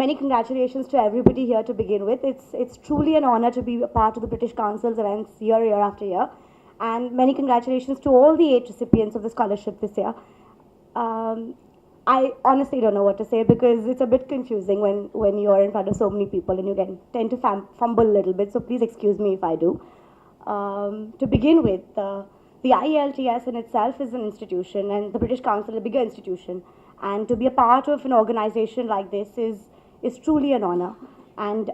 many congratulations to everybody here to begin with. It's truly an honor to be a part of the British Council's events year after year. And many congratulations to all the 8 recipients of the scholarship this year. Um, I honestly don't know what to say because it's a bit confusing when you're in front of so many people and you tend to fumble a little bit, so please excuse me if I do. To begin with, the IELTS in itself is an institution and the British Council a bigger institution. And to be a part of an organization like this is truly an honor. And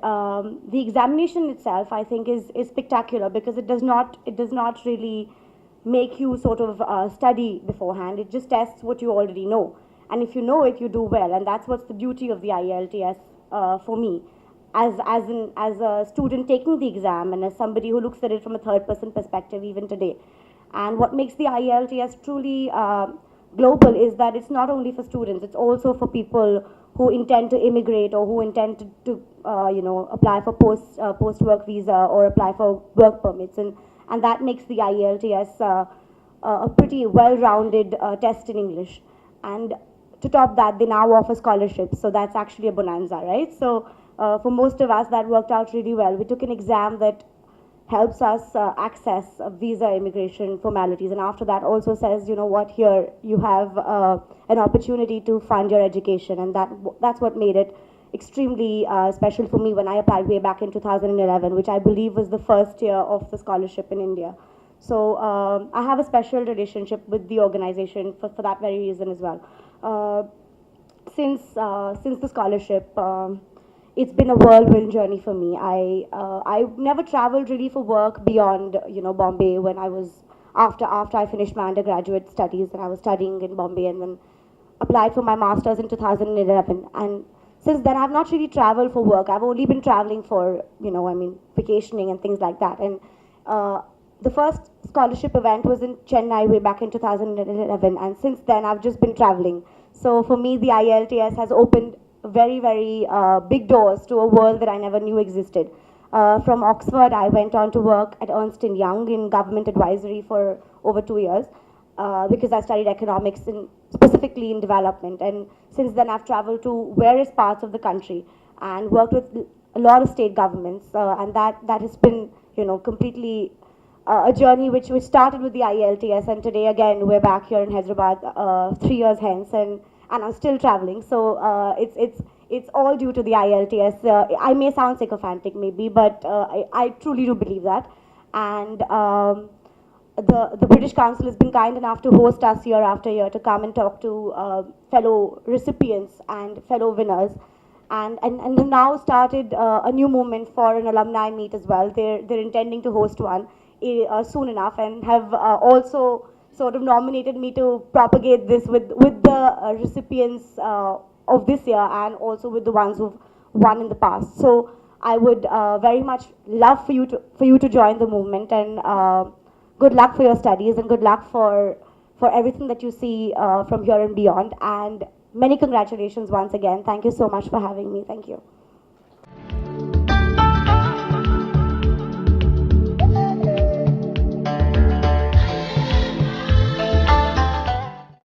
the examination itself, I think, is spectacular because it does not really make you sort of study beforehand. It just tests what you already know. And if you know it, you do well. And that's what's the beauty of the IELTS for me. As a student taking the exam and as somebody who looks at it from a third-person perspective even today. And what makes the IELTS truly global is that it's not only for students, it's also for people who intend to immigrate or who intend to apply for post-work visa or apply for work permits. And that makes the IELTS a pretty well-rounded test in English. And to top that, they now offer scholarships, so that's actually a bonanza, right? So for most of us, that worked out really well. We took an exam that helps us access visa immigration formalities, and after that also says, you know what, here you have an opportunity to fund your education, and that's what made it extremely special for me when I applied way back in 2011, which I believe was the first year of the scholarship in India. So I have a special relationship with the organization for that very reason as well. Since the scholarship, it's been a whirlwind journey for me. I never traveled really for work beyond Bombay when I was after I finished my undergraduate studies, and I was studying in Bombay and then applied for my master's in 2011. And since then I've not really traveled for work. I've only been traveling for vacationing and things like that. And the first scholarship event was in Chennai way back in 2011, and since then I've just been traveling. So for me, the IELTS has opened very, very big doors to a world that I never knew existed. From Oxford, I went on to work at Ernst & Young in government advisory for over 2 years because I studied economics specifically in development. And since then, I've traveled to various parts of the country and worked with a lot of state governments, and that has been completely a journey which started with the IELTS, and today again we're back here in Hyderabad 3 years hence, and I'm still traveling. So it's all due to the IELTS. I may sound sycophantic maybe, but I truly do believe that. And the British Council has been kind enough to host us year after year to come and talk to fellow recipients and fellow winners. And have now started a new movement for an alumni meet as well. They're intending to host one soon enough, and have also sort of nominated me to propagate this with the recipients of this year and also with the ones who've won in the past. So I would very much love for you to join the movement, and good luck for your studies and good luck for everything that you see from here and beyond. And many congratulations once again. Thank you so much for having me. Thank you.